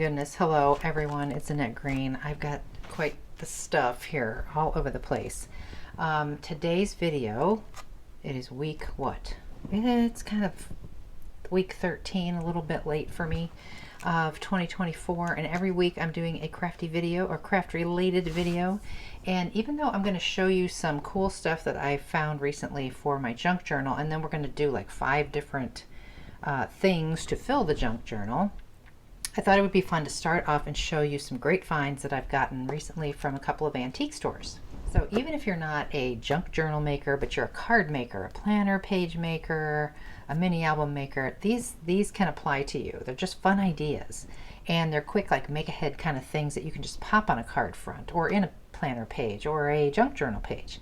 goodness. Hello, everyone. It's Annette Green. I've got quite the stuff here all over the place. Today's video, it is week what? It's kind of week 13, a little bit late for me, of 2024. And every week I'm doing a crafty video or craft related video. And even though I'm going to show you some cool stuff that I found recently for my junk journal, and then we're going to do like 5 different things to fill the junk journal, I thought it would be fun to start off and show you some great finds that I've gotten recently from a couple of antique stores. So even if you're not a junk journal maker, but you're a card maker, a planner page maker, a mini album maker, these can apply to you. They're just fun ideas, and they're quick, like make ahead kind of things that you can just pop on a card front or in a planner page or a junk journal page.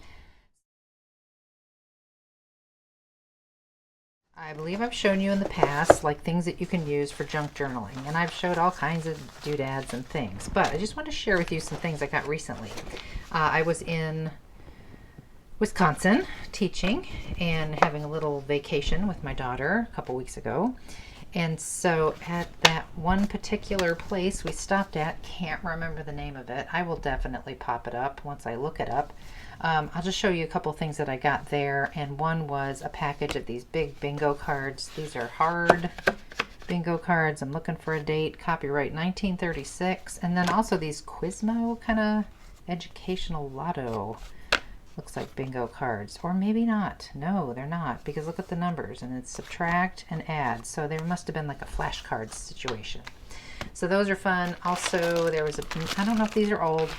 I believe I've shown you in the past like things that you can use for junk journaling, and I've showed all kinds of doodads and things, but I just want to share with you some things I got recently. I was in Wisconsin teaching and having a little vacation with my daughter a couple weeks ago, and so at that one particular place we stopped at, can't remember the name of it, I will definitely pop it up once I look it up. I'll just show you a couple things that I got there, and one was a package of these big bingo cards. These are hard bingo cards. I'm looking for a date, copyright 1936, and then also these Quizmo kind of educational lotto, looks like bingo cards, or maybe not. No, they're not, because look at the numbers, and it's subtract and add, so there must have been like a flashcard situation. So those are fun. Also, there was I don't know if these are old,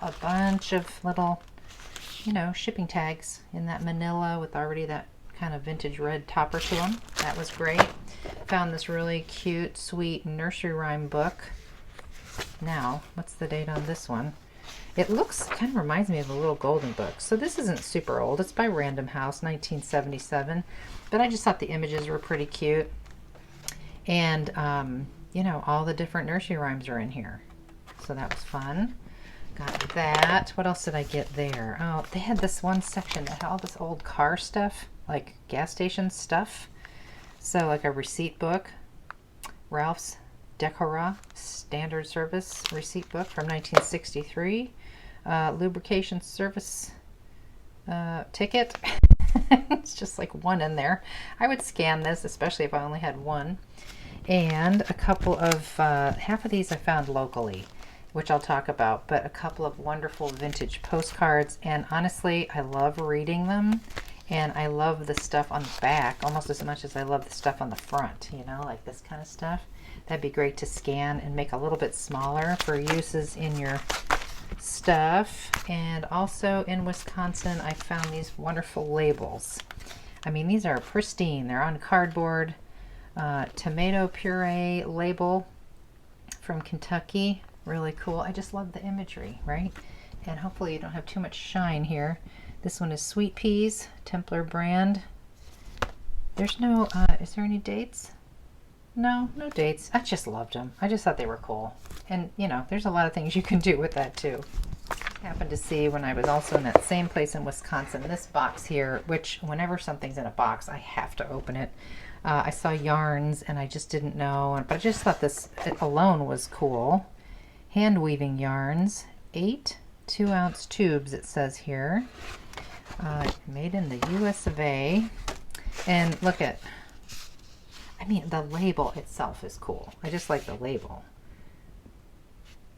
a bunch of little, you know, shipping tags in that manila with already that kind of vintage red topper to them. That was great. Found this really cute, sweet nursery rhyme book. Now, what's the date on this one? It looks, kind of reminds me of a little golden book. So this isn't super old. It's by Random House, 1977. But I just thought the images were pretty cute. And, you know, all the different nursery rhymes are in here. So that was fun. Got that. What else did I get there? Oh, they had this one section that had all this old car stuff, like gas station stuff. So like a receipt book, Ralph's Decora Standard Service receipt book from 1963, lubrication service ticket. It's just like one in there. I would scan this, especially if I only had one. And a couple of, half of these I found locally, which I'll talk about, but a couple of wonderful vintage postcards. And honestly, I love reading them, and I love the stuff on the back almost as much as I love the stuff on the front, you know, like this kind of stuff. That'd be great to scan and make a little bit smaller for uses in your stuff. And also in Wisconsin, I found these wonderful labels. I mean, these are pristine. They're on cardboard. Tomato puree label from Kentucky. Really cool. I just love the imagery, right? And hopefully you don't have too much shine here. This one is Sweet Peas, Templar brand. There's no, is there any dates? No dates. I just loved them. I just thought they were cool. And, you know, there's a lot of things you can do with that too. Happened to see when I was also in that same place in Wisconsin, this box here, which whenever something's in a box, I have to open it. I saw yarns and I just didn't know, but I just thought this alone was cool. Hand weaving yarns, 8 2-ounce tubes, it says here. Made in the US of A. And look at, I mean, the label itself is cool. I just like the label.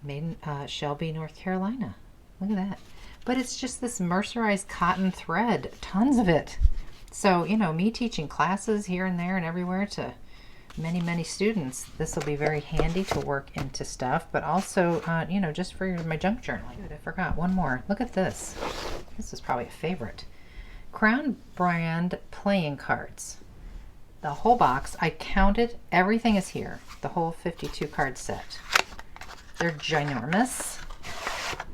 Made in Shelby, North Carolina. Look at that. But it's just this mercerized cotton thread, tons of it. So, you know, me teaching classes here and there and everywhere to many students, this will be very handy to work into stuff, but also, you know, just for my junk journaling. I forgot one more. Look at this. This is probably a favorite. Crown brand playing cards. The whole box, I counted, everything is here. The whole 52 card set. They're ginormous,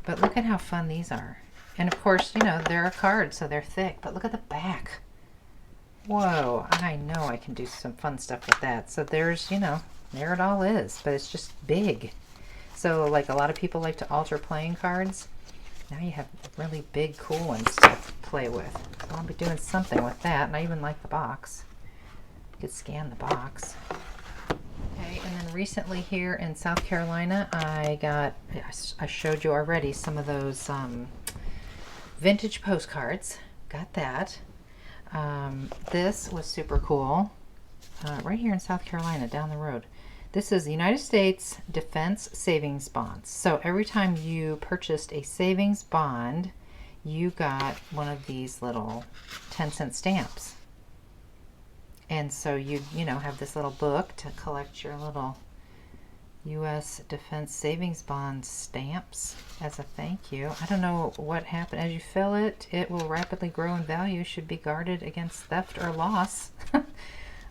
but look at how fun these are. And of course, you know, they're a card, so they're thick, but look at the back. Whoa, I know I can do some fun stuff with that. So there's, you know, there it all is, but it's just big. So like a lot of people like to alter playing cards. Now you have really big, cool ones to play with. So I'll be doing something with that, and I even like the box. You could scan the box. Okay, Okay, and then recently here in South Carolina, I showed you already some of those vintage postcards. Got that. This was super cool. Right here in South Carolina, down the road. This is the United States Defense Savings Bonds. So every time you purchased a savings bond, you got one of these little 10-cent stamps. And so you have this little book to collect your little U.S. Defense Savings Bond stamps as a thank you. I don't know what happened. As you fill it, it will rapidly grow in value, should be guarded against theft or loss.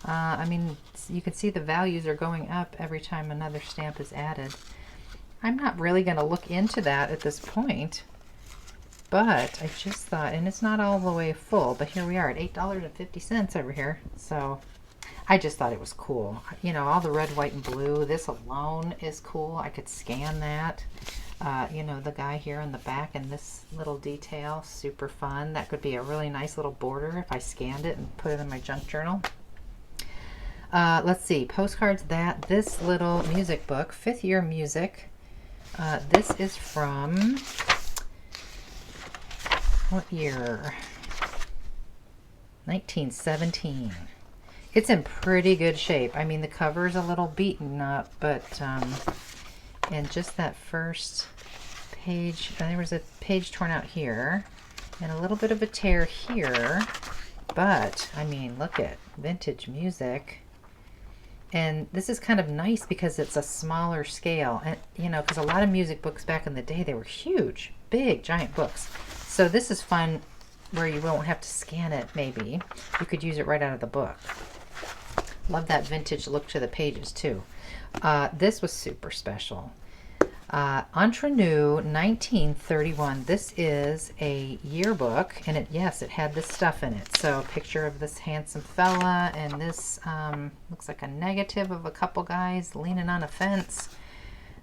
I mean, you can see the values are going up every time another stamp is added. I'm not really going to look into that at this point, but I just thought, and it's not all the way full, but here we are at $8.50 over here. So I just thought it was cool. You know, all the red, white, and blue. This alone is cool. I could scan that. You know, the guy here in the back and this little detail, super fun. That could be a really nice little border if I scanned it and put it in my junk journal. Let's see, postcards, this little music book, 5th year music. This is from, what year? 1917. It's in pretty good shape. I mean, the cover's a little beaten up, but, and just that first page, there was a page torn out here, and a little bit of a tear here, but, I mean, look at vintage music. And this is kind of nice because it's a smaller scale, and you know, because a lot of music books back in the day, they were huge, big, giant books. So this is fun where you won't have to scan it. Maybe you could use it right out of the book. Love that vintage look to the pages too. This was super special. Entre Nous 1931. This is a yearbook, and yes, it had this stuff in it. So a picture of this handsome fella, and this looks like a negative of a couple guys leaning on a fence.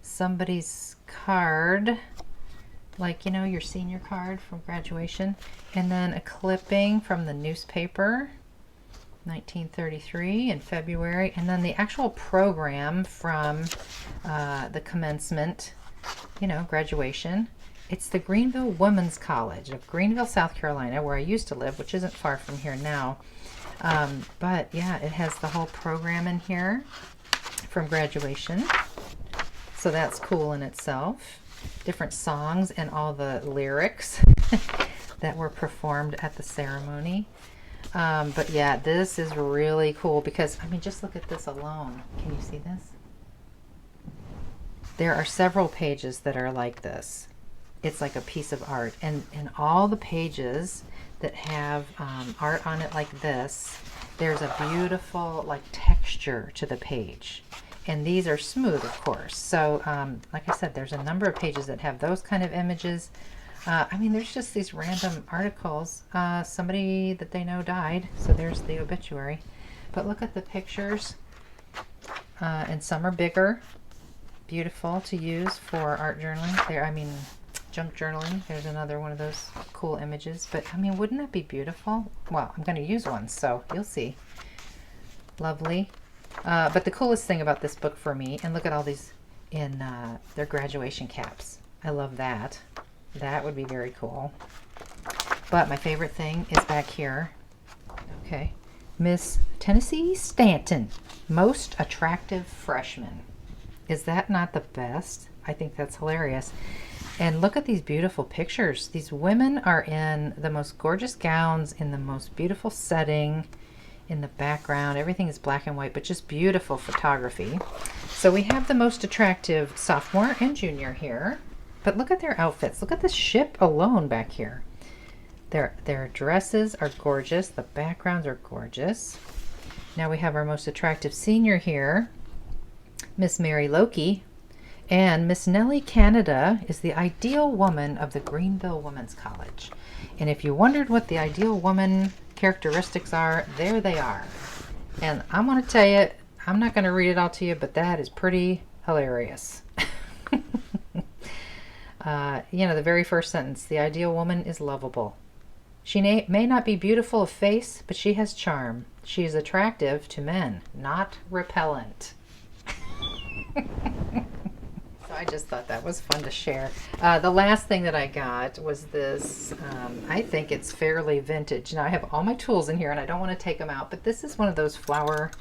Somebody's card, like, you know, your senior card from graduation, and then a clipping from the newspaper, 1933 in February, and then the actual program from the commencement, you know, graduation. It's the Greenville Women's College of Greenville, South Carolina, where I used to live, which isn't far from here now. But yeah, it has the whole program in here from graduation. So that's cool in itself. Different songs and all the lyrics that were performed at the ceremony. But yeah, this is really cool because, I mean, just look at this alone. Can you see this? There are several pages that are like this. It's like a piece of art. And all the pages that have art on it like this, there's a beautiful like texture to the page. And these are smooth, of course. So like I said, there's a number of pages that have those kind of images. I mean, there's just these random articles. Somebody that they know died, so there's the obituary. But look at the pictures. And some are bigger. Beautiful to use for art journaling. There, I mean, junk journaling. There's another one of those cool images. But, I mean, wouldn't that be beautiful? Well, I'm going to use one, so you'll see. Lovely. But the coolest thing about this book for me, and look at all these in their graduation caps. I love that. That would be very cool. But my favorite thing is back here. Okay. Miss Tennessee Stanton, most attractive freshman. Is that not the best? I think that's hilarious. And look at these beautiful pictures. These women are in the most gorgeous gowns, in the most beautiful setting, in the background. Everything is black and white, but just beautiful photography. So we have the most attractive sophomore and junior here. But look at their outfits. Look at the ship alone back here. Their dresses are gorgeous. The backgrounds are gorgeous. Now we have our most attractive senior here, Miss Mary Loki. And Miss Nelly Canada is the ideal woman of the Greenville Women's College. And if you wondered what the ideal woman characteristics are, there they are. And I'm going to tell you, I'm not going to read it all to you, but that is pretty hilarious. You know, the very first sentence, the ideal woman is lovable. She may not be beautiful of face, but she has charm. She is attractive to men, not repellent. So I just thought that was fun to share. The last thing that I got was this. I think it's fairly vintage. Now I have all my tools in here and I don't want to take them out, but this is one of those flower,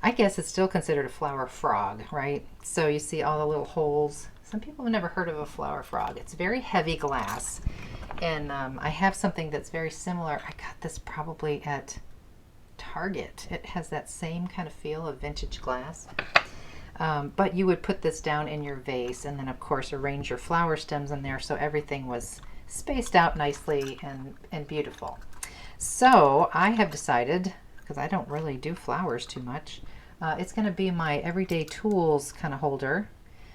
I guess it's still considered a flower frog, right? So you see all the little holes. Some people have never heard of a flower frog. It's very heavy glass. And I have something that's very similar. I got this probably at Target. It has that same kind of feel of vintage glass. But you would put this down in your vase and then of course arrange your flower stems in there so everything was spaced out nicely and beautiful. So I have decided, because I don't really do flowers too much, it's going to be my everyday tools kind of holder.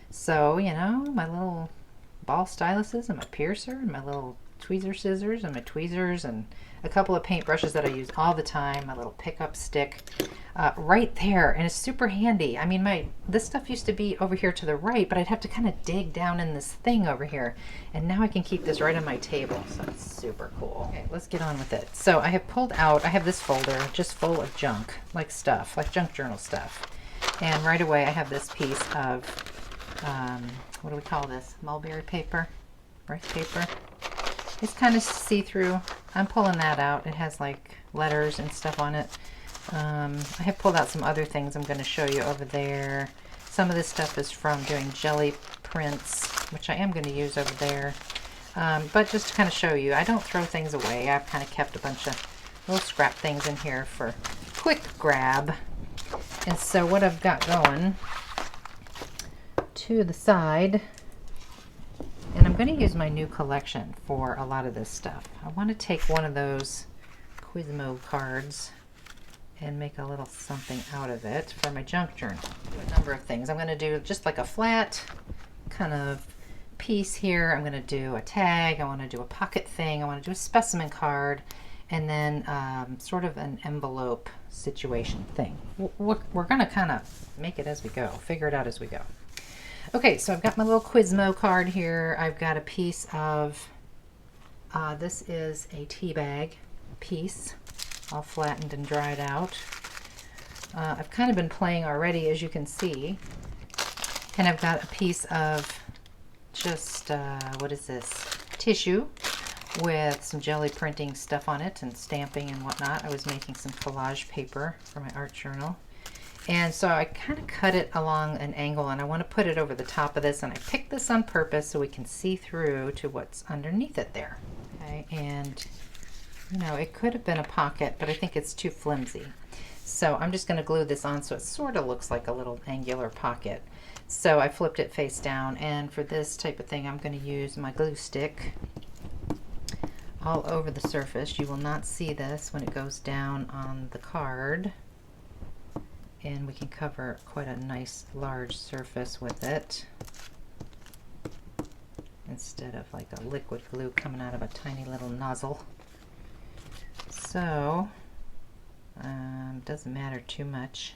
So, you know, my little ball styluses and my piercer and my little tweezer scissors and my tweezers and a couple of paintbrushes that I use all the time, my little pickup stick right there, and it's super handy. I mean, this stuff used to be over here to the right, but I'd have to kind of dig down in this thing over here, and now I can keep this right on my table, so it's super cool. Okay, let's get on with it. So I have pulled out, I have this folder just full of junk, like stuff, like junk journal stuff, and right away I have this piece of, what do we call this, mulberry paper, rice paper. It's kind of see-through. I'm pulling that out. It has like letters and stuff on it. I have pulled out some other things I'm going to show you over there. Some of this stuff is from doing jelly prints, which I am going to use over there. But just to kind of show you, I don't throw things away. I've kind of kept a bunch of little scrap things in here for quick grab. And so what I've got going to the side, and I'm going to use my new collection for a lot of this stuff. I want to take one of those Quizmo cards and make a little something out of it for my junk journal. Do a number of things. I'm going to do just like a flat kind of piece here. I'm going to do a tag. I want to do a pocket thing. I want to do a specimen card, and then sort of an envelope situation thing. We're going to kind of make it as we go, figure it out as we go. Okay, so I've got my little Quizmo card here. I've got a piece of, this is a tea bag piece, all flattened and dried out. I've kind of been playing already, as you can see. And I've got a piece of just, what is this? Tissue with some jelly printing stuff on it and stamping and whatnot. I was making some collage paper for my art journal. And so I kind of cut it along an angle, and I want to put it over the top of this, and I picked this on purpose so we can see through to what's underneath it there. Okay, and you know, it could have been a pocket, but I think it's too flimsy. So I'm just going to glue this on so it sort of looks like a little angular pocket. So I flipped it face down, and for this type of thing I'm going to use my glue stick all over the surface. You will not see this when it goes down on the card. And we can cover quite a nice large surface with it instead of like a liquid glue coming out of a tiny little nozzle. So doesn't matter too much.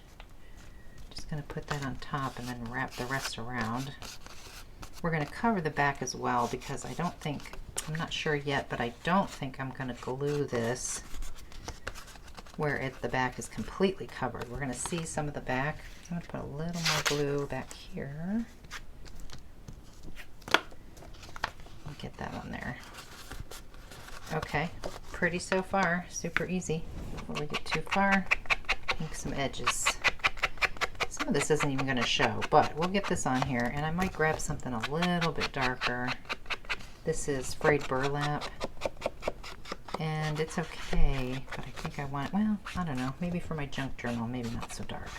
Just going to put that on top and then wrap the rest around. We're going to cover the back as well because I don't think, I'm not sure yet, but I don't think I'm going to glue this where the back is completely covered. We're going to see some of the back. I'm going to put a little more glue back here. I'll get that on there. Okay, pretty so far. Super easy. Before we get too far, ink some edges. Some of this isn't even going to show, but we'll get this on here, and I might grab something a little bit darker. This is frayed burlap. And it's okay, but I think I want, well, I don't know, maybe for my junk journal, maybe not so dark.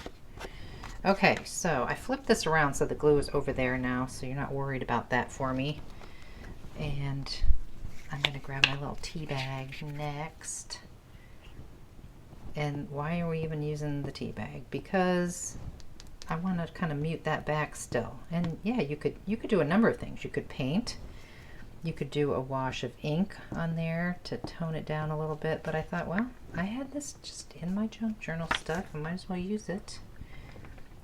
Okay, so I flipped this around so the glue is over there now, so you're not worried about that for me. And I'm going to grab my little tea bag next. And why are we even using the tea bag? Because I want to kind of mute that back still. And yeah, you could do a number of things. You could paint. You could do a wash of ink on there to tone it down a little bit, but I thought, well, I had this just in my junk journal stuff. I might as well use it.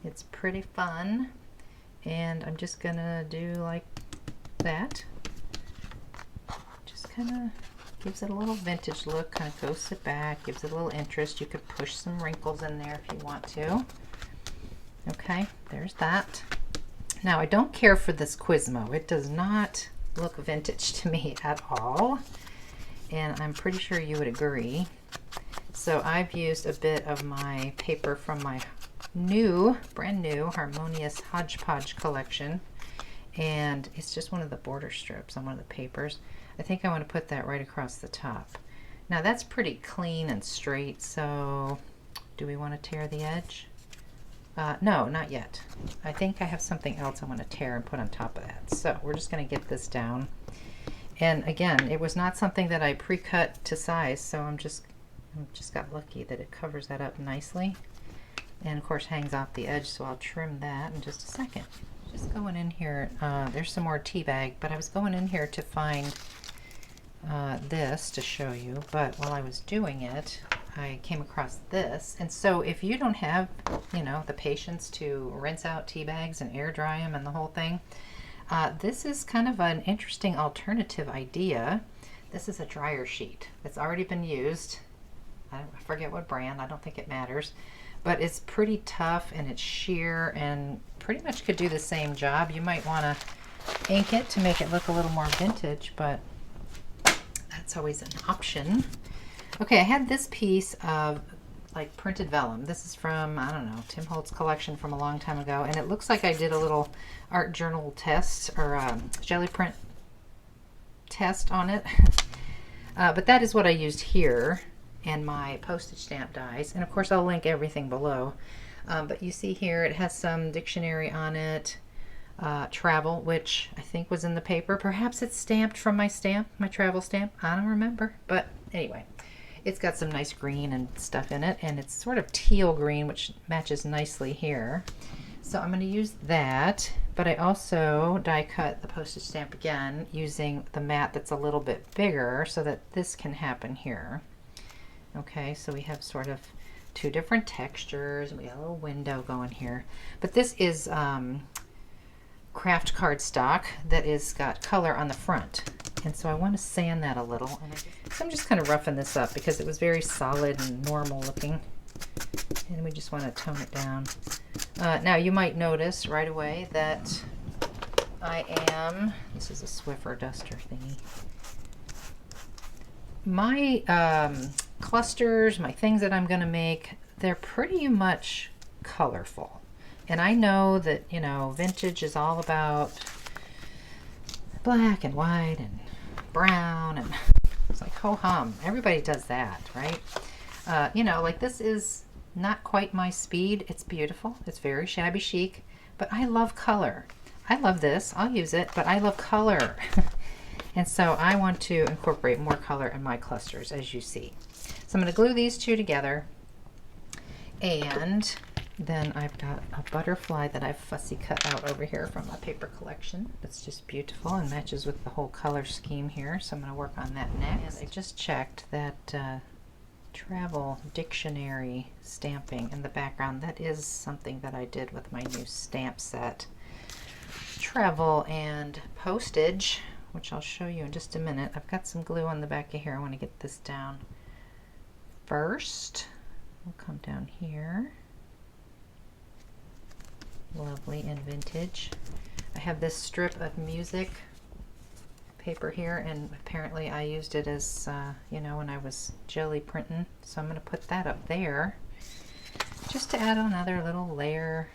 It's pretty fun. And I'm just gonna do like that. Just kind of gives it a little vintage look, kind of ghosts it back, gives it a little interest. You could push some wrinkles in there if you want to. Okay, there's that. Now, I don't care for this Quizmo. It does not look vintage to me at all, and I'm pretty sure you would agree. So I've used a bit of my paper from my brand new Harmonious Hodgepodge collection, and it's just one of the border strips on one of the papers. I think I want to put that right across the top. Now that's pretty clean and straight, so do we want to tear the edge? No, not yet. I think I have something else I want to tear and put on top of that. So we're just going to get this down. And again, it was not something that I pre-cut to size, so I'm just got lucky that it covers that up nicely. And of course hangs off the edge, so I'll trim that in just a second. Just going in here, there's some more tea bag, but I was going in here to find this to show you, but while I was doing it, I came across this. And so if you don't have, you know, the patience to rinse out tea bags and air dry them and the whole thing, this is kind of an interesting alternative idea. This is a dryer sheet that's already been used. I forget what brand, I don't think it matters, but it's pretty tough and it's sheer and pretty much could do the same job. You might want to ink it to make it look a little more vintage, but that's always an option. Okay, I had this piece of like printed vellum. This is from, I don't know, Tim Holtz collection from a long time ago, and it looks like I did a little art journal test or jelly print test on it. But that is what I used here, and my postage stamp dies, and of course I'll link everything below. But you see here it has some dictionary on it, travel, which I think was in the paper. Perhaps it's stamped from my travel stamp. I don't remember, but anyway, it's got some nice green and stuff in it, and it's sort of teal green, which matches nicely here. So I'm going to use that, but I also die cut the postage stamp again using the mat that's a little bit bigger so that this can happen here. Okay, so we have sort of two different textures. We got a little window going here, but this is craft cardstock that is got color on the front, and so I want to sand that a little. So I'm just kind of roughing this up because it was very solid and normal looking, and we just want to tone it down. Now you might notice right away that this is a Swiffer duster thingy. My clusters, my things that I'm going to make, they're pretty much colorful. And I know that, you know, vintage is all about black and white and brown, and it's like ho-hum. Everybody does that, right? You know, like this is not quite my speed. It's beautiful. It's very shabby chic, but I love color. I love this. I'll use it, but I love color. And so I want to incorporate more color in my clusters, as you see. So I'm going to glue these two together, and then I've got a butterfly that I've fussy cut out over here from my paper collection. That's just beautiful and matches with the whole color scheme here, so I'm going to work on that next. And I just checked that travel dictionary stamping in the background. That is something that I did with my new stamp set. Travel and postage, which I'll show you in just a minute. I've got some glue on the back of here. I want to get this down first. We'll come down here. Lovely and vintage. I have this strip of music paper here, and apparently I used it as, you know, when I was jelly printing. So I'm going to put that up there just to add another little layer.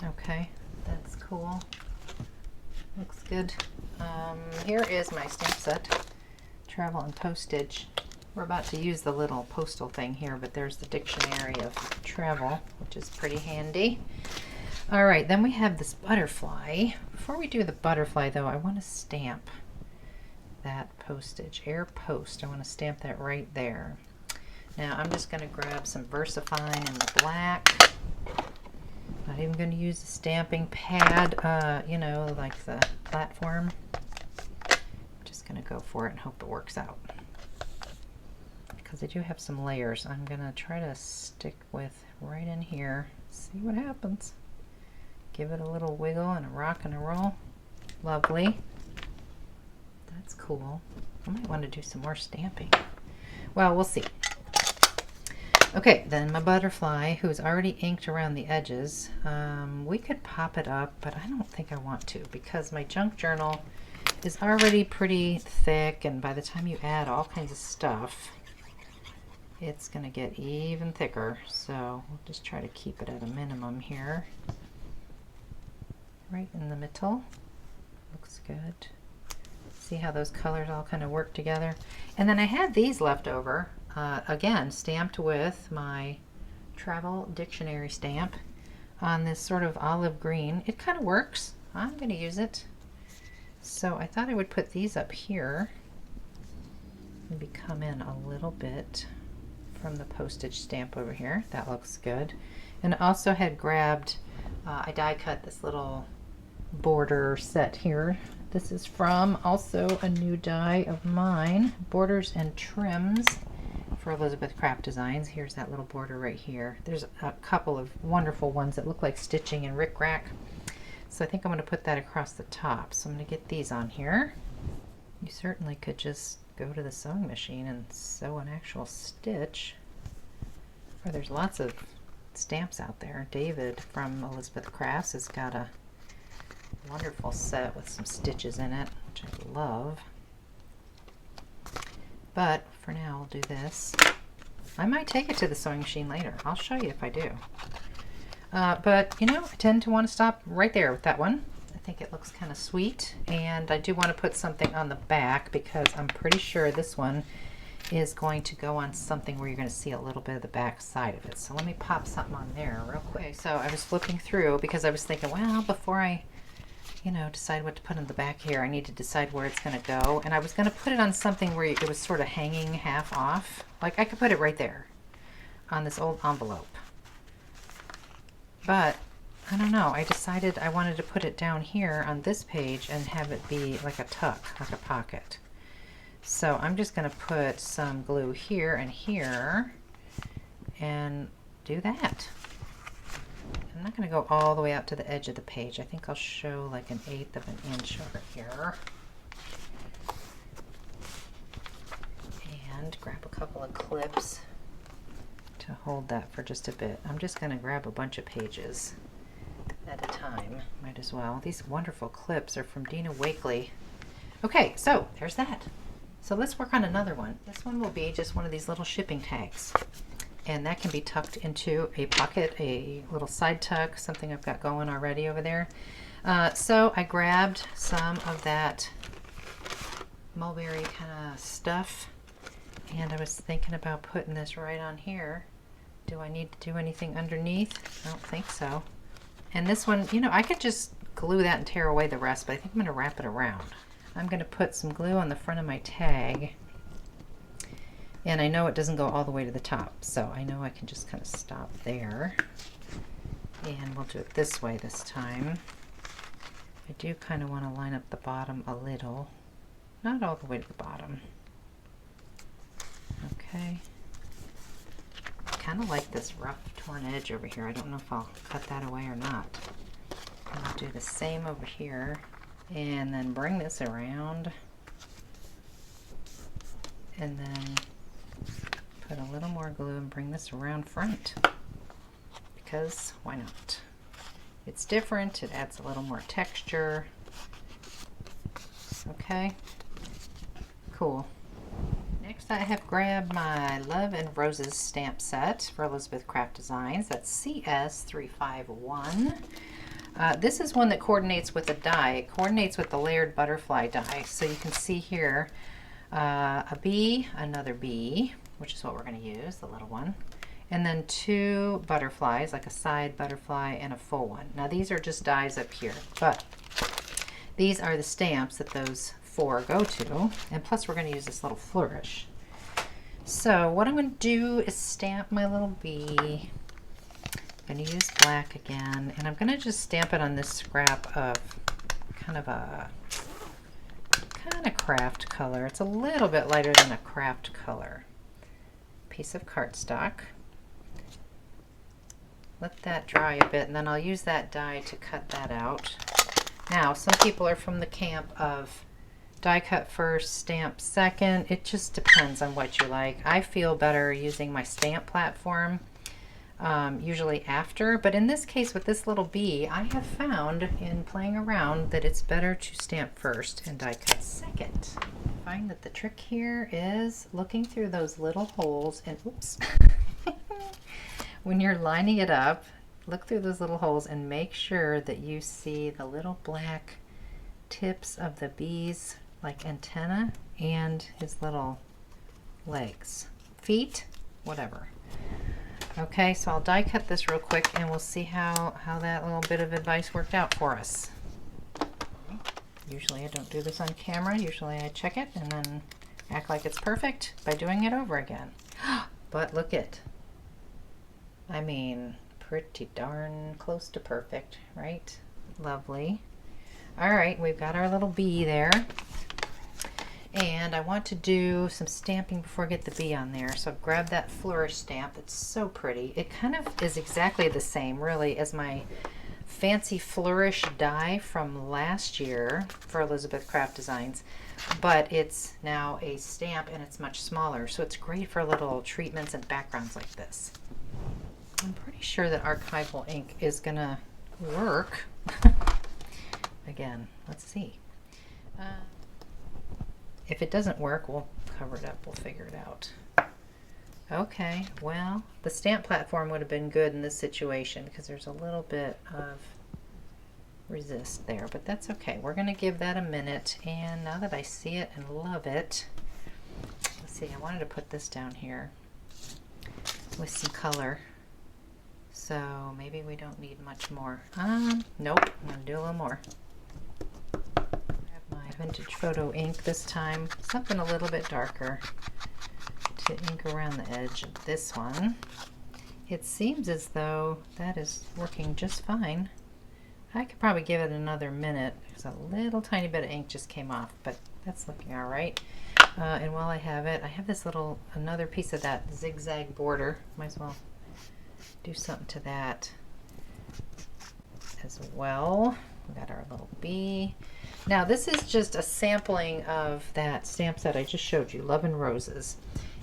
Okay. That's cool. Looks good. Here is my stamp set, travel and postage. We're about to use the little postal thing here, but there's the dictionary of travel, which is pretty handy. All right, then we have this butterfly. Before we do the butterfly, though, I want to stamp that postage, air post. I want to stamp that right there. Now I'm just going to grab some VersaFine in the black. Not even going to use a stamping pad, you know, like the platform. I'm just going to go for it and hope it works out. Because I do have some layers. I'm going to try to stick with right in here. See what happens. Give it a little wiggle and a rock and a roll. Lovely. That's cool. I might want to do some more stamping. Well, we'll see. Okay, then my butterfly, who's already inked around the edges, we could pop it up, but I don't think I want to because my junk journal is already pretty thick, and by the time you add all kinds of stuff, it's going to get even thicker. So we'll just try to keep it at a minimum here. Right in the middle. Looks good. See how those colors all kind of work together? And then I had these left over. Again, stamped with my travel dictionary stamp on this sort of olive green. It kind of works. I'm going to use it. So I thought I would put these up here. Maybe come in a little bit from the postage stamp over here. That looks good. And I also had grabbed, I die cut this little border set here. This is from also a new die of mine, Borders and Trims, for Elizabeth Craft Designs. Here's that little border right here. There's a couple of wonderful ones that look like stitching and rickrack. So I think I'm going to put that across the top. So I'm going to get these on here. You certainly could just go to the sewing machine and sew an actual stitch. Or there's lots of stamps out there. David from Elizabeth Crafts has got a wonderful set with some stitches in it, which I love. But for now, I'll do this. I might take it to the sewing machine later. I'll show you if I do. But, you know, I tend to want to stop right there with that one. I think it looks kind of sweet. And I do want to put something on the back because I'm pretty sure this one is going to go on something where you're going to see a little bit of the back side of it. So let me pop something on there real quick. Okay, so I was flipping through because I was thinking, well, before I decide what to put in the back here, I need to decide where it's going to go. And I was going to put it on something where it was sort of hanging half off. Like I could put it right there on this old envelope. But I don't know. I decided I wanted to put it down here on this page and have it be like a tuck, like a pocket. So I'm just going to put some glue here and do that. I'm not going to go all the way out to the edge of the page. I think I'll show like 1/8 of an inch over here. And grab a couple of clips to hold that for just a bit. I'm just going to grab a bunch of pages at a time. Might as well. These wonderful clips are from Dina Wakley. Okay, so there's that. So let's work on another one. This one will be just one of these little shipping tags. And that can be tucked into a pocket, a little side tuck, something I've got going already over there. So I grabbed some of that mulberry kind of stuff, and I was thinking about putting this right on here. Do I need to do anything underneath? I don't think so. And this one, you know, I could just glue that and tear away the rest, but I think I'm going to wrap it around. I'm going to put some glue on the front of my tag. And I know it doesn't go all the way to the top, so I know I can just kind of stop there. And we'll do it this way this time. I do kind of want to line up the bottom a little. Not all the way to the bottom. Okay. I kind of like this rough torn edge over here. I don't know if I'll cut that away or not. And I'll do the same over here. And then bring this around. And then put a little more glue and bring this around front, because why not? It's different, it adds a little more texture. Okay, cool. Next I have grabbed my Love and Roses stamp set for Elizabeth Craft Designs. That's CS351. This is one that coordinates with a die. It coordinates with the layered butterfly die. So you can see here a bee, another bee, which is what we're going to use, the little one, and then 2 butterflies, like a side butterfly and a full one. Now these are just dies up here, but these are the stamps that those 4 go to, and plus we're going to use this little flourish. So what I'm going to do is stamp my little bee. I'm going to use black again, and I'm going to just stamp it on this scrap of kind of craft color. It's a little bit lighter than a craft color. Piece of cardstock. Let that dry a bit, and then I'll use that die to cut that out. Now, some people are from the camp of Die cut first, stamp second. It just depends on what you like. I feel better using my stamp platform usually after, but in this case with this little bee, I have found in playing around that it's better to stamp first and die cut second. I find that the trick here is looking through those little holes and oops. When you're lining it up, look through those little holes and make sure that you see the little black tips of the bee's like antenna and his little legs, feet, whatever. Okay, so I'll die cut this real quick and we'll see how that little bit of advice worked out for us. Usually I don't do this on camera. Usually I check it and then act like it's perfect by doing it over again. But look it. I mean, pretty darn close to perfect, right? Lovely. All right, we've got our little bee there. And I want to do some stamping before I get the bee on there. So grab that flourish stamp. It's so pretty. It kind of is exactly the same, really, as my fancy flourish die from last year for Elizabeth Craft Designs. But it's now a stamp and it's much smaller. So it's great for little treatments and backgrounds like this. I'm pretty sure that archival ink is going to work. Again, let's see. If it doesn't work, we'll cover it up. We'll figure it out. Okay, well, the stamp platform would have been good in this situation because there's a little bit of resist there, but that's okay. We're going to give that a minute, and now that I see it and love it, let's see, I wanted to put this down here with some color. So maybe we don't need much more. Nope, I'm going to do a little more. Vintage photo ink this time, something a little bit darker to ink around the edge of this one. It seems as though that is working just fine. I could probably give it another minute because a little tiny bit of ink just came off, but that's looking all right. And while I have it, I have this little, another piece of that zigzag border. Might as well do something to that as well. We got our little bee. Now this is just a sampling of that stamp set I just showed you, Love and Roses.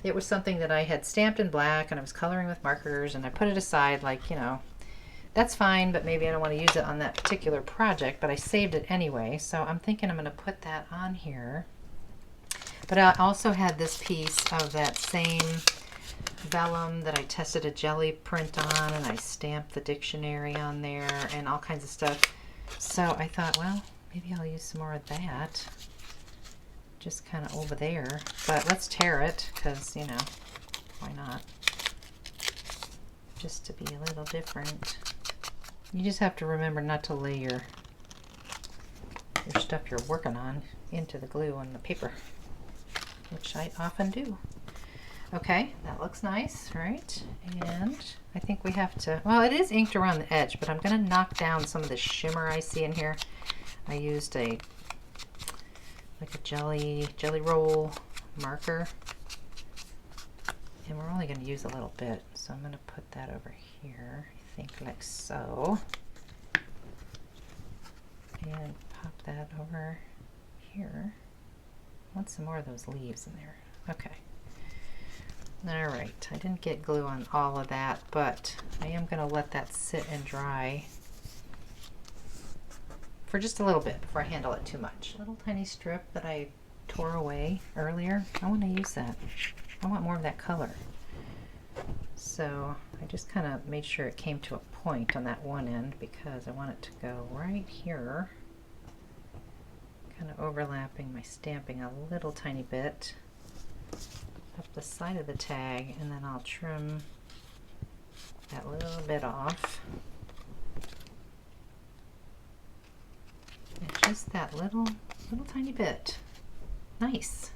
It was something that I had stamped in black and I was coloring with markers and I put it aside like, you know, that's fine, but maybe I don't want to use it on that particular project, but I saved it anyway. So I'm thinking I'm going to put that on here. But I also had this piece of that same vellum that I tested a jelly print on and I stamped the dictionary on there and all kinds of stuff. So I thought, well, maybe I'll use some more of that, just kind of over there. But let's tear it, because, you know, why not? Just to be a little different. You just have to remember not to lay your stuff you're working on into the glue on the paper, which I often do. Okay, that looks nice, right? And I think we have to, well, it is inked around the edge, but I'm going to knock down some of the shimmer I see in here. I used like a jelly roll marker, and we're only going to use a little bit, so I'm going to put that over here, I think like so, and pop that over here. I want some more of those leaves in there. Okay. All right, I didn't get glue on all of that, but I am going to let that sit and dry for just a little bit before I handle it too much. Little tiny strip that I tore away earlier, I want to use that. I want more of that color. So I just kind of made sure it came to a point on that one end because I want it to go right here, kind of overlapping my stamping a little tiny bit up the side of the tag, and then I'll trim that little bit off. And just that little tiny bit. Nice.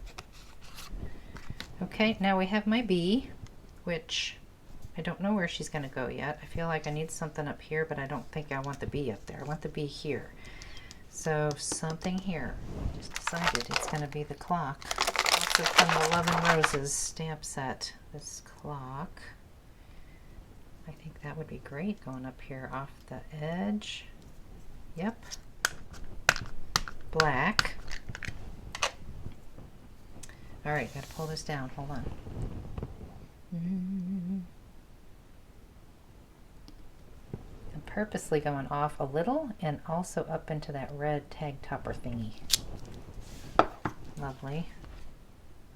Okay, now we have my bee, which I don't know where she's going to go yet. I feel like I need something up here, but I don't think I want the bee up there. I want the bee here. So something here. I just decided it's going to be the clock. Also from the Love and Roses stamp set, this clock. I think that would be great going up here off the edge. Yep. Black. All right, gotta pull this down. Hold on. I'm purposely going off a little and also up into that red tag topper thingy. Lovely.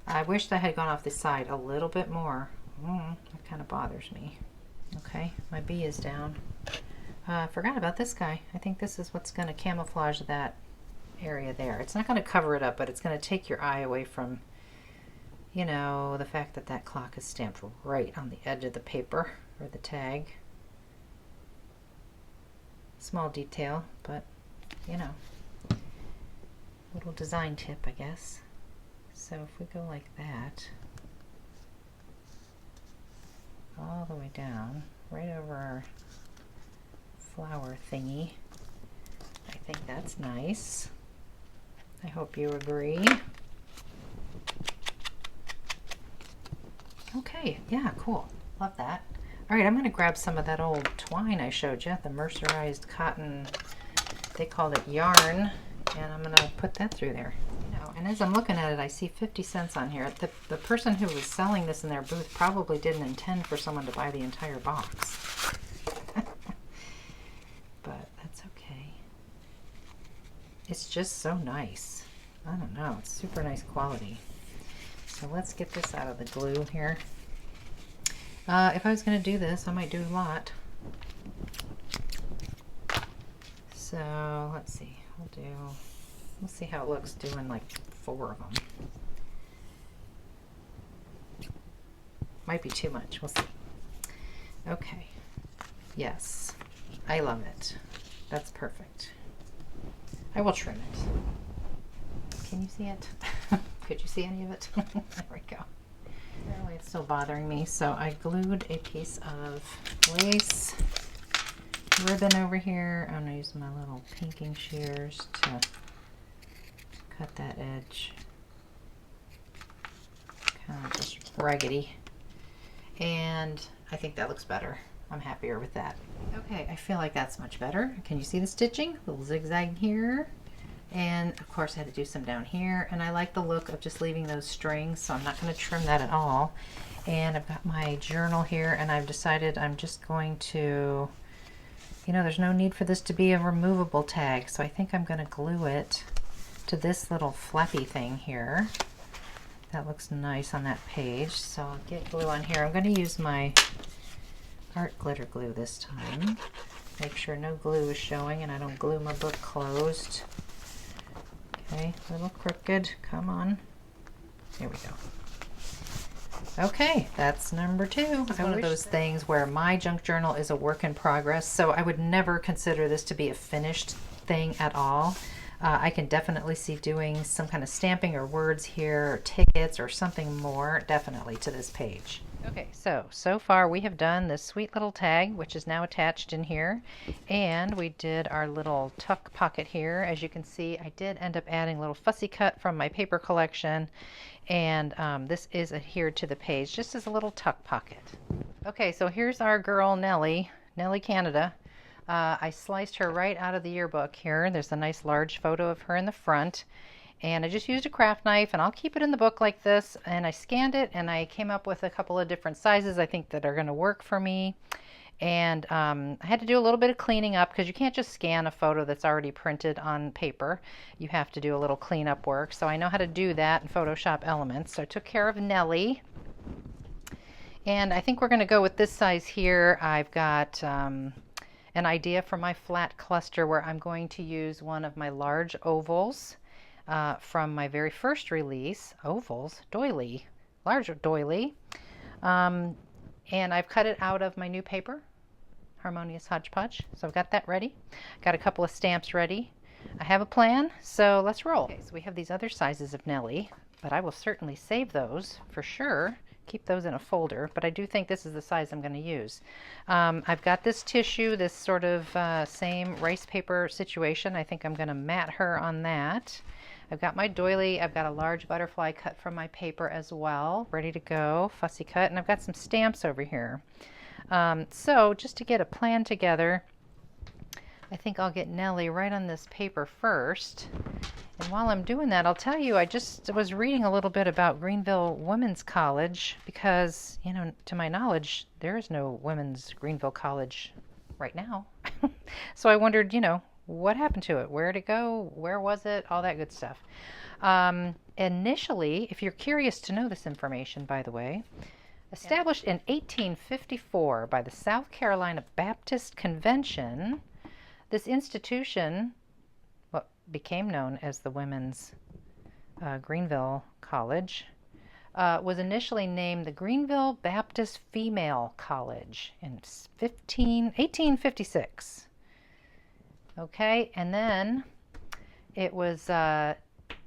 I wished I had gone off the side a little bit more. That kind of bothers me. Okay, my bee is down. I forgot about this guy. I think this is what's going to camouflage that area there. It's not going to cover it up, but it's going to take your eye away from, you know, the fact that that clock is stamped right on the edge of the paper or the tag. Small detail, but, you know, little design tip, I guess. So if we go like that, all the way down, right over our flower thingy, I think that's nice. I hope you agree. Okay, yeah, cool. Love that. All right, I'm going to grab some of that old twine I showed you, the mercerized cotton, they called it yarn, and I'm going to put that through there. You know, and as I'm looking at it, I see 50 cents on here. The person who was selling this in their booth probably didn't intend for someone to buy the entire box. But that's okay. It's just so nice. I don't know, it's super nice quality. So let's get this out of the glue here. If I was going to do this, I might do a lot. So let's see, we'll see how it looks doing like 4 of them. Might be too much, we'll see. Okay, yes, I love it. That's perfect. I will trim it. Can you see it? Could you see any of it? There we go. Apparently it's still bothering me, so I glued a piece of lace ribbon over here. I'm going to use my little pinking shears to cut that edge. Kind of just raggedy. And I think that looks better. I'm happier with that. Okay, I feel like that's much better. Can you see the stitching? A little zigzag here. And of course I had to do some down here, and I like the look of just leaving those strings, so I'm not going to trim that at all. And I've got my journal here, and I've decided I'm just going to, you know, there's no need for this to be a removable tag, so I think I'm going to glue it to this little flappy thing here. That looks nice on that page, so I'll get glue on here. I'm going to use my art glitter glue this time. Make sure no glue is showing and I don't glue my book closed. Okay, a little crooked, come on. Here we go. Okay, that's number 2. It's one of those things where my junk journal is a work in progress, so I would never consider this to be a finished thing at all. I can definitely see doing some kind of stamping or words here, or tickets or something more, definitely to this page. Okay, so far we have done this sweet little tag, which is now attached in here, and we did our little tuck pocket here. As you can see, I did end up adding a little fussy cut from my paper collection, and this is adhered to the page just as a little tuck pocket. Okay, so here's our girl Nelly Canada. I sliced her right out of the yearbook here. There's a nice large photo of her in the front. And I just used a craft knife, and I'll keep it in the book like this. And I scanned it, and I came up with a couple of different sizes I think that are going to work for me. And I had to do a little bit of cleaning up because you can't just scan a photo that's already printed on paper. You have to do a little cleanup work. So I know how to do that in Photoshop Elements. So I took care of Nelly. And I think we're going to go with this size here. I've got an idea for my flat cluster where I'm going to use one of my large ovals. From my very first release, ovals, doily, larger doily, and I've cut it out of my new paper, Harmonious Hodgepodge. So I've got that ready. Got a couple of stamps ready. I have a plan, so let's roll. Okay, so we have these other sizes of Nelly, but I will certainly save those for sure. Keep those in a folder, but I do think this is the size I'm going to use. I've got this tissue, this sort of same rice paper situation. I think I'm going to mat her on that. I've got my doily. I've got a large butterfly cut from my paper as well, ready to go, fussy cut, and I've got some stamps over here. So just to get a plan together, I think I'll get Nelly right on this paper first, And while I'm doing that, I'll tell you, I just was reading a little bit about Greenville Women's College because, you know, to my knowledge, there is no Women's Greenville College right now. So I wondered, you know, what happened to it? Where'd it go? Where was it? All that good stuff. Initially, if you're curious to know this information, by the way, established in 1854 by the South Carolina Baptist Convention, this institution, what became known as the Women's Greenville College, was initially named the Greenville Baptist Female College in 1856. Okay, and then it was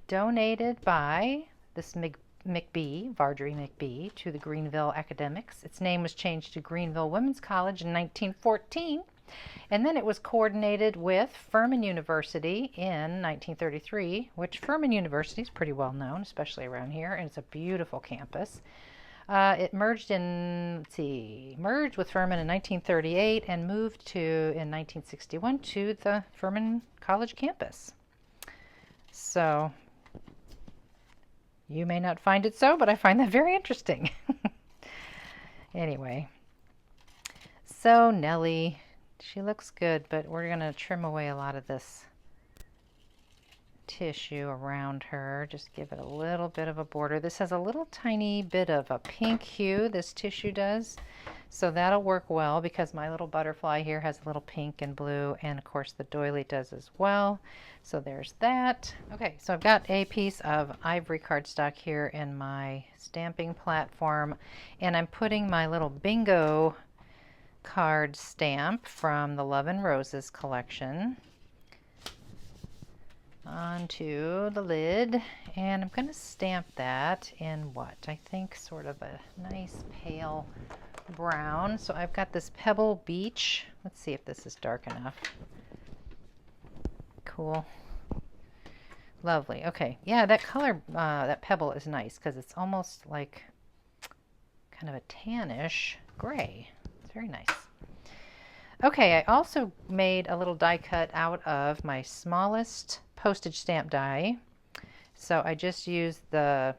donated by this McBee, Vardry McBee, to the Greenville Academics. Its name was changed to Greenville Women's College in 1914. And then it was coordinated with Furman University in 1933, which Furman University is pretty well known, especially around here, and it's a beautiful campus. It merged with Furman in 1938 and moved in 1961 to the Furman College campus. So you may not find it so, but I find that very interesting. Anyway, so Nelly, she looks good, but we're going to trim away a lot of this tissue around her. Just give it a little bit of a border. This has a little tiny bit of a pink hue, this tissue does. So that'll work well because my little butterfly here has a little pink and blue, and of course the doily does as well. So there's that. Okay, so I've got a piece of ivory cardstock here in my stamping platform, and I'm putting my little bingo card stamp from the Love and Roses collection onto the lid, and I'm going to stamp that in what I think sort of a nice pale brown. So I've got this Pebble Beach. Let's see if this is dark enough. Cool. Lovely. Okay, yeah, that color, that pebble is nice because it's almost like kind of a tannish gray. It's very nice. Okay, I also made a little die cut out of my smallest postage stamp die. So I just used the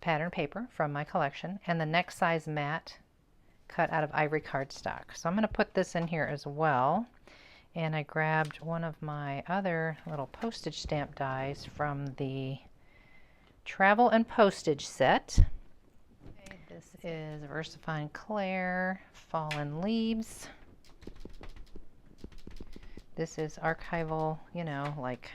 pattern paper from my collection and the next size mat cut out of ivory cardstock. So I'm going to put this in here as well. And I grabbed one of my other little postage stamp dies from the Travel and Postage set. Okay, this is VersaFine Claire Fallen Leaves. This is archival, you know, like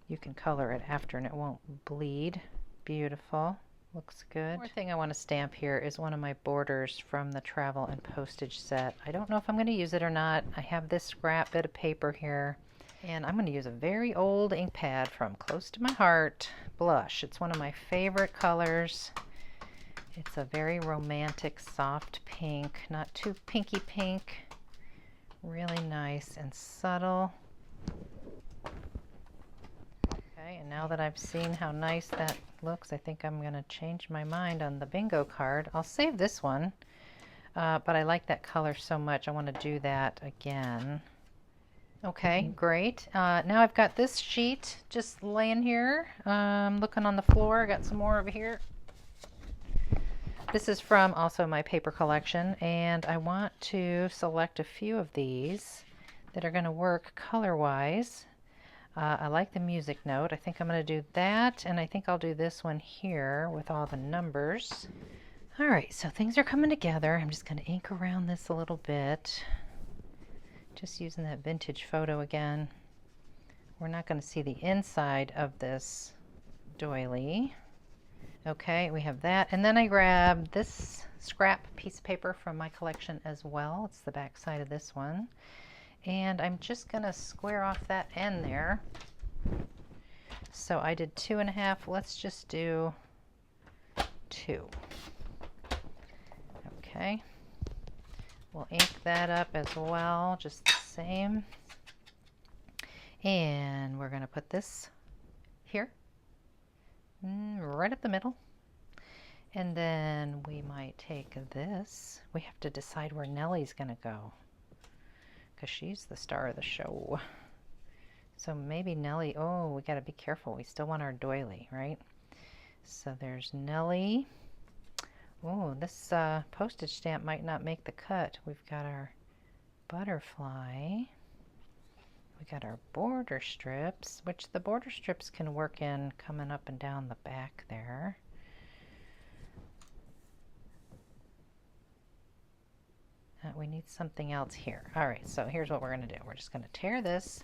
you can color it after and it won't bleed. Beautiful. Looks good. One more thing I want to stamp here is one of my borders from the Travel and Postage set. I don't know if I'm going to use it or not. I have this scrap bit of paper here, and I'm going to use a very old ink pad from Close to My Heart, Blush. It's one of my favorite colors. It's a very romantic, soft pink, not too pinky pink. Really nice and subtle. Okay, and now that I've seen how nice that looks, I think I'm going to change my mind on the bingo card. I'll save this one, but I like that color so much. I want to do that again. Okay, great. Now I've got this sheet just laying here, looking on the floor. I got some more over here. This is from also my paper collection, and I want to select a few of these that are going to work color-wise. I like the music note. I think I'm going to do that, and I think I'll do this one here with all the numbers. All right, so things are coming together. I'm just going to ink around this a little bit. Just using that vintage photo again. We're not going to see the inside of this doily. Okay, we have that. And then I grabbed this scrap piece of paper from my collection as well. It's the back side of this one. And I'm just going to square off that end there. So I did 2.5. Let's just do 2. Okay. We'll ink that up as well, just the same. And we're going to put this here, right up the middle. And then we might take this. We have to decide where Nelly's going to go, because she's the star of the show. So maybe Nelly, oh, we got to be careful. We still want our doily, right? So there's Nelly. Oh, this postage stamp might not make the cut. We've got our butterfly. We got our border strips, which the border strips can work in coming up and down the back there. We need something else here. All right, so here's what we're going to do. We're just going to tear this.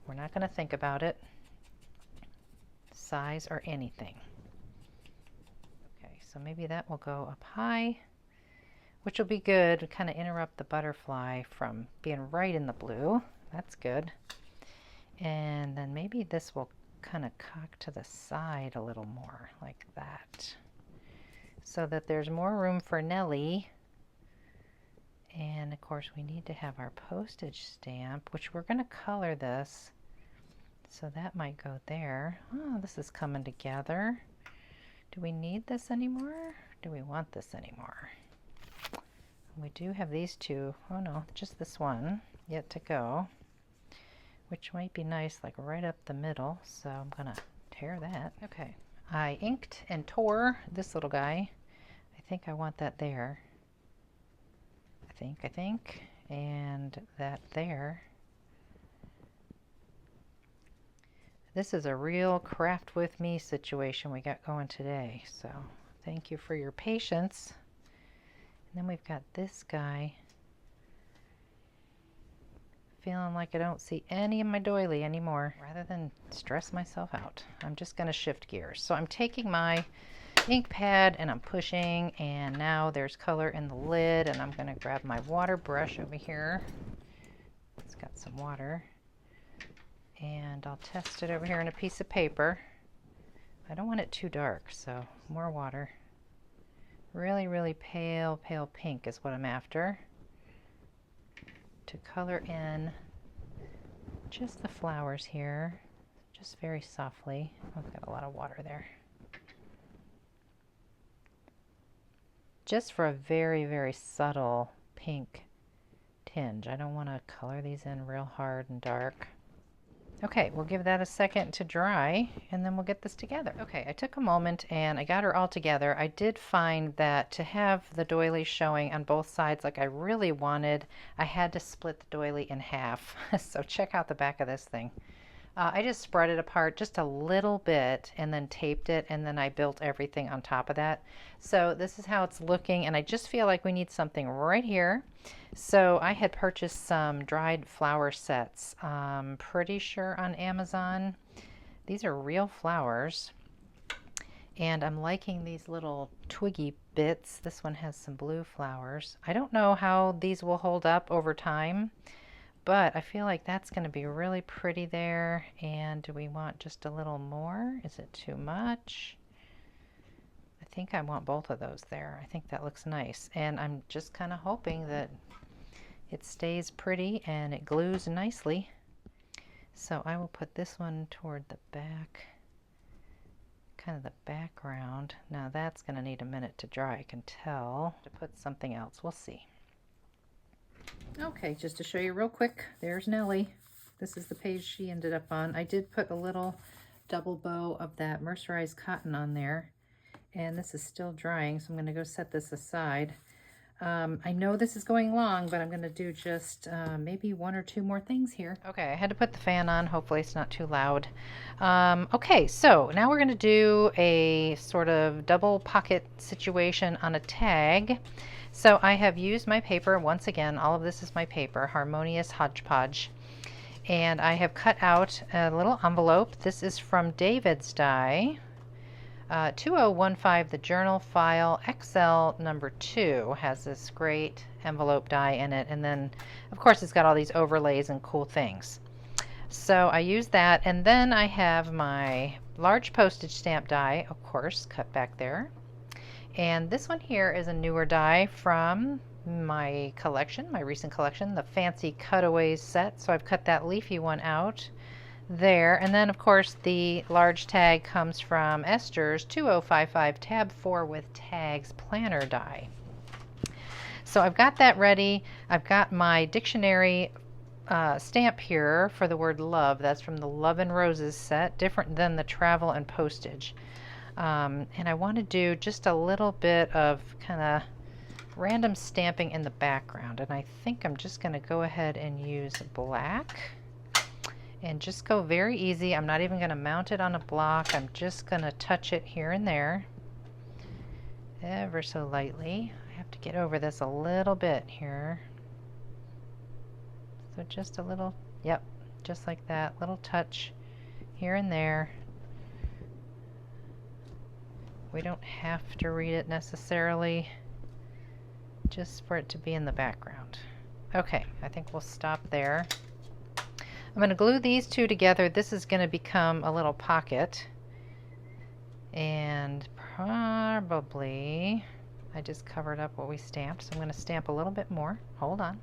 We're not going to think about it, size or anything. Okay, so maybe that will go up high, which will be good to kind of interrupt the butterfly from being right in the blue. That's good. And then maybe this will kind of cock to the side a little more, like that, so that there's more room for Nelly. And of course we need to have our postage stamp, which we're going to color this, so that might go there. Oh, this is coming together. Do we need this anymore? Do we want this anymore? We do have these two. Oh no, just this one yet to go, which might be nice, like right up the middle. So I'm gonna tear that. Okay, I inked and tore this little guy. I think I want that there. I think, and that there. This is a real craft with me situation we got going today, so thank you for your patience. And then we've got this guy. Feeling like I don't see any of my doily anymore. Rather than stress myself out, I'm just going to shift gears. So I'm taking my ink pad and I'm pushing, and now there's color in the lid, and I'm going to grab my water brush over here. It's got some water, and I'll test it over here on a piece of paper. I don't want it too dark, so more water. Really, really pale pink is what I'm after, to color in just the flowers here, just very softly. I've got a lot of water there. Just for a very, very subtle pink tinge. I don't want to color these in real hard and dark. Okay, we'll give that a second to dry, and then we'll get this together. Okay, I took a moment and I got her all together. I did find that to have the doily showing on both sides like I really wanted, I had to split the doily in half. So check out the back of this thing. I just spread it apart just a little bit and then taped it, and then I built everything on top of that. So this is how it's looking, and I just feel like we need something right here. So I had purchased some dried flower sets, pretty sure on Amazon. These are real flowers, and I'm liking these little twiggy bits. This one has some blue flowers. I don't know how these will hold up over time, but I feel like that's going to be really pretty there. And do we want just a little more? Is it too much? I think I want both of those there. I think that looks nice. And I'm just kind of hoping that it stays pretty and it glues nicely. So I will put this one toward the back, kind of the background. Now that's going to need a minute to dry, I can tell. To put something else, we'll see. Okay, just to show you real quick, there's Nelly. This is the page she ended up on. I did put a little double bow of that mercerized cotton on there, and this is still drying, so I'm going to go set this aside. I know this is going long, but I'm going to do just maybe one or two more things here. Okay, I had to put the fan on. Hopefully it's not too loud. Okay, so now we're going to do a sort of double pocket situation on a tag. So I have used my paper once again. All of this is my paper, Harmonious Hodgepodge. And I have cut out a little envelope. This is from David's Die. 2015, the journal file XL number 2 has this great envelope die in it, and then of course it's got all these overlays and cool things. So I use that, and then I have my large postage stamp die, of course, cut back there. And this one here is a newer die from my collection, my recent collection, the Fancy Cutaways set. So I've cut that leafy one out there. And then of course the large tag comes from Esther's 2055 tab 4 with tags planner die. So I've got that ready. I've got my dictionary stamp here for the word love. That's from the Love and Roses set, different than the travel and postage. And I want to do just a little bit of kind of random stamping in the background. And I think I'm just going to go ahead and use black and just go very easy. I'm not even going to mount it on a block. I'm just going to touch it here and there ever so lightly. I have to get over this a little bit here. So just a little, yep, just like that, little touch here and there. We don't have to read it necessarily, just for it to be in the background. Okay, I think we'll stop there. I'm going to glue these two together. This is going to become a little pocket. And probably, I just covered up what we stamped, so I'm going to stamp a little bit more. Hold on.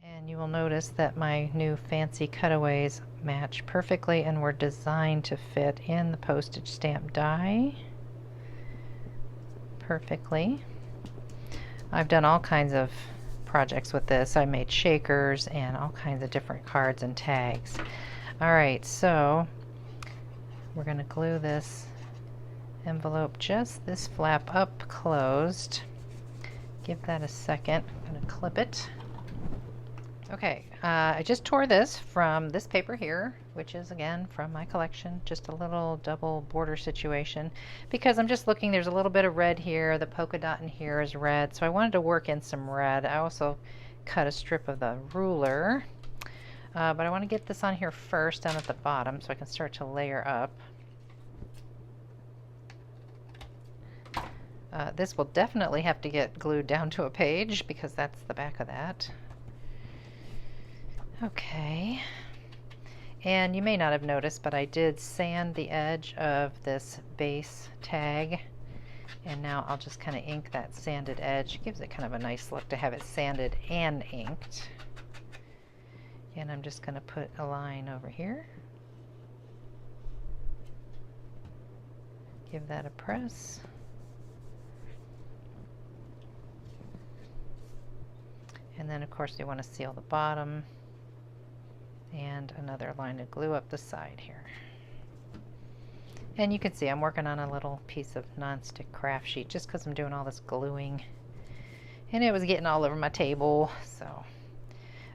And you will notice that my new fancy cutaways match perfectly and were designed to fit in the postage stamp die perfectly. I've done all kinds of projects with this. I made shakers and all kinds of different cards and tags. Alright, so we're going to glue this envelope, just this flap up closed. Give that a second. I'm going to clip it. Okay, I just tore this from this paper here, which is again from my collection, just a little double border situation, because I'm just looking, there's a little bit of red here, the polka dot in here is red, so I wanted to work in some red. I also cut a strip of the ruler, but I want to get this on here first down at the bottom so I can start to layer up. This will definitely have to get glued down to a page because that's the back of that. Okay, and you may not have noticed, but I did sand the edge of this base tag, and now I'll just kind of ink that sanded edge. It gives it kind of a nice look to have it sanded and inked. And I'm just going to put a line over here. Give that a press. And then of course you want to seal the bottom. And another line of glue up the side here. And you can see I'm working on a little piece of nonstick craft sheet just because I'm doing all this gluing. And it was getting all over my table, so.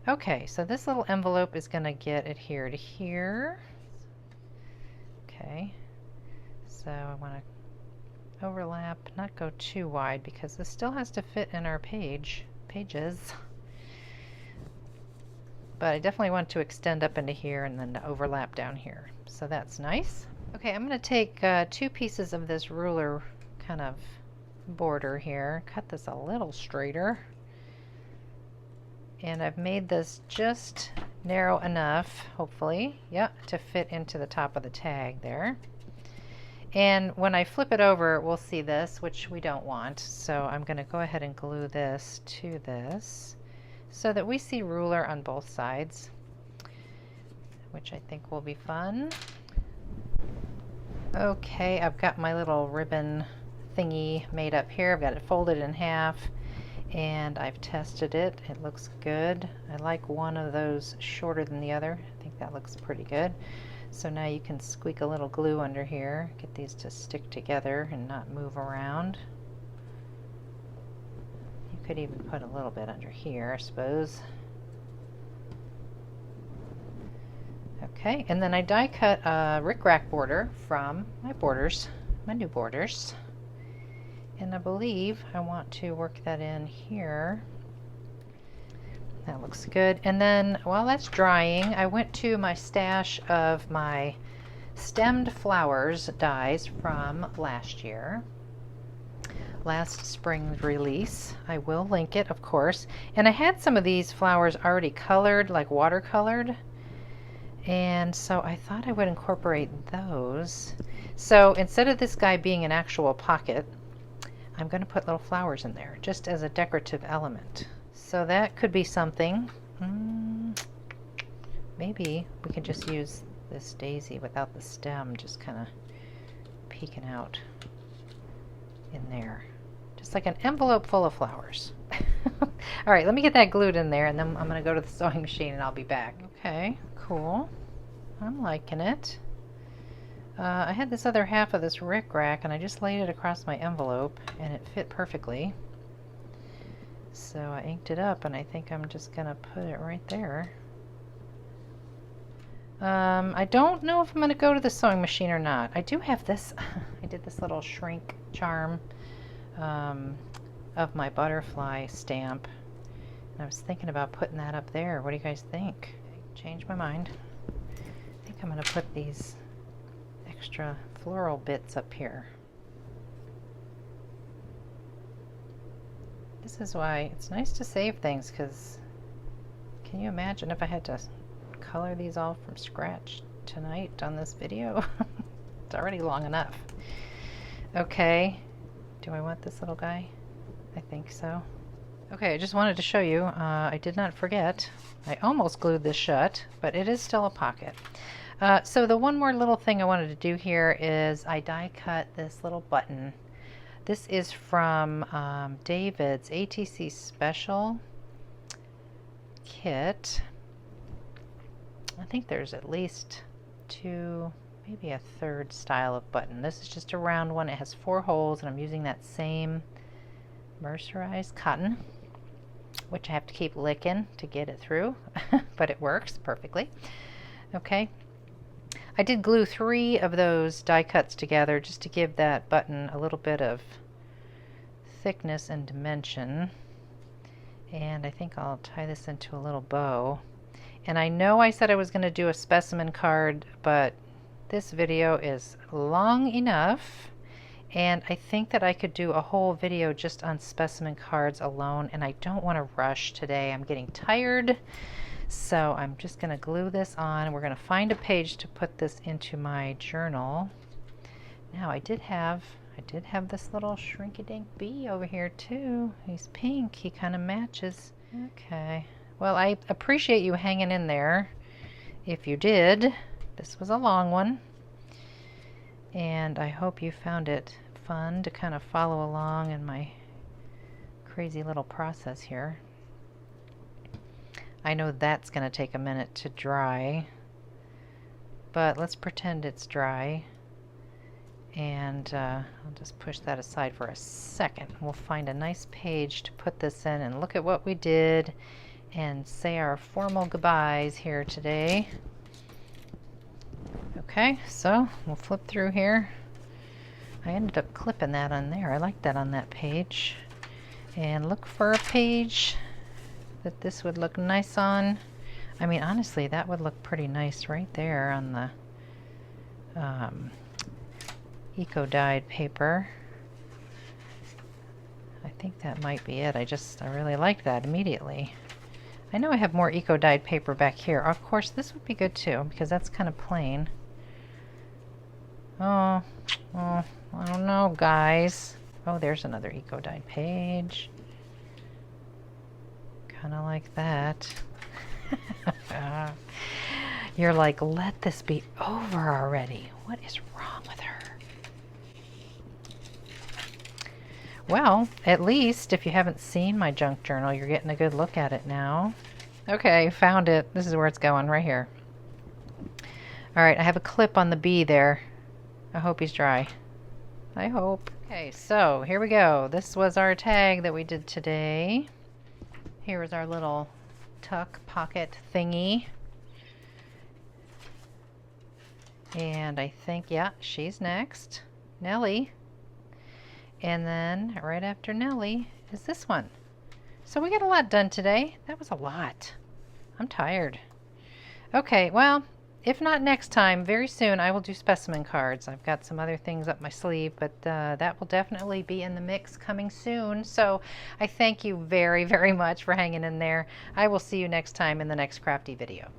Okay, so this little envelope is going to get adhered to here. Okay, so I want to overlap, not go too wide because this still has to fit in our pages. But I definitely want to extend up into here and then to overlap down here. So that's nice. Okay, I'm going to take 2 pieces of this ruler kind of border here, cut this a little straighter. And I've made this just narrow enough, hopefully, yeah, to fit into the top of the tag there. And when I flip it over, we'll see this, which we don't want. So I'm going to go ahead and glue this to this, so that we see ruler on both sides, which I think will be fun. Okay, I've got my little ribbon thingy made up here. I've got it folded in half and I've tested it. It looks good. I like one of those shorter than the other. I think that looks pretty good. So now you can squeak a little glue under here, get these to stick together and not move around. Could even put a little bit under here, I suppose. Okay, and then I die cut a rickrack border from my borders, my new borders. And I believe I want to work that in here. That looks good. And then while that's drying, I went to my stash of my stemmed flowers dies from last year. Last spring's release. I will link it, of course. And I had some of these flowers already colored, like watercolored. And so I thought I would incorporate those. So instead of this guy being an actual pocket, I'm going to put little flowers in there, just as a decorative element. So that could be something. Maybe we could just use this daisy without the stem, just kind of peeking out in there. It's like an envelope full of flowers. All right, let me get that glued in there, and then I'm going to go to the sewing machine and I'll be back. Okay, cool. I'm liking it. I had this other half of this rickrack and I just laid it across my envelope and it fit perfectly. So I inked it up and I think I'm just going to put it right there. I don't know if I'm going to go to the sewing machine or not. I do have this. I did this little shrink charm of my butterfly stamp. And I was thinking about putting that up there. What do you guys think? Changed my mind. I think I'm going to put these extra floral bits up here. This is why it's nice to save things, because can you imagine if I had to color these all from scratch tonight on this video? It's already long enough. Okay, do I want this little guy? I think so. Okay, I just wanted to show you, I did not forget. I almost glued this shut, but it is still a pocket. So the one more little thing I wanted to do here is I die cut this little button. This is from David's ATC Special kit. I think there's at least 2, maybe a 3rd style of button. This is just a round one. It has 4 holes, and I'm using that same mercerized cotton, which I have to keep licking to get it through, but it works perfectly. Okay. I did glue 3 of those die cuts together just to give that button a little bit of thickness and dimension. And I think I'll tie this into a little bow. And I know I said I was going to do a specimen card, but this video is long enough, and I think that I could do a whole video just on specimen cards alone, and I don't want to rush today. I'm getting tired. So I'm just going to glue this on. We're going to find a page to put this into my journal. Now I did have this little shrinky-dink bee over here too. He's pink. He kind of matches. Okay. Well, I appreciate you hanging in there. If you did, this was a long one. And I hope you found it fun to kind of follow along in my crazy little process here. I know that's going to take a minute to dry, but let's pretend it's dry, and I'll just push that aside for a second. We'll find a nice page to put this in and look at what we did and say our formal goodbyes here today. Okay, so we'll flip through here. I ended up clipping that on there. I like that on that page. And look for a page that this would look nice on. I mean, honestly, that would look pretty nice right there on the eco-dyed paper. I think that might be it. I really like that immediately. I know I have more eco-dyed paper back here. Of course, this would be good too, because that's kind of plain. Oh, I don't know, guys. Oh, there's another eco-dyed page. Kind of like that. You're like, let this be over already. What is wrong with her? Well, at least if you haven't seen my junk journal, you're getting a good look at it now. Okay, found it. This is where it's going, right here. All right, I have a clip on the bee there. I hope he's dry. I hope. Okay, so here we go. This was our tag that we did today. Here is our little tuck pocket thingy. And I think, yeah, she's next. Nelly. And then right after Nelly is this one. So we got a lot done today. That was a lot. I'm tired. Okay, well, if not next time, very soon I will do specimen cards. I've got some other things up my sleeve, but that will definitely be in the mix coming soon. So I thank you very, very much for hanging in there. I will see you next time in the next crafty video.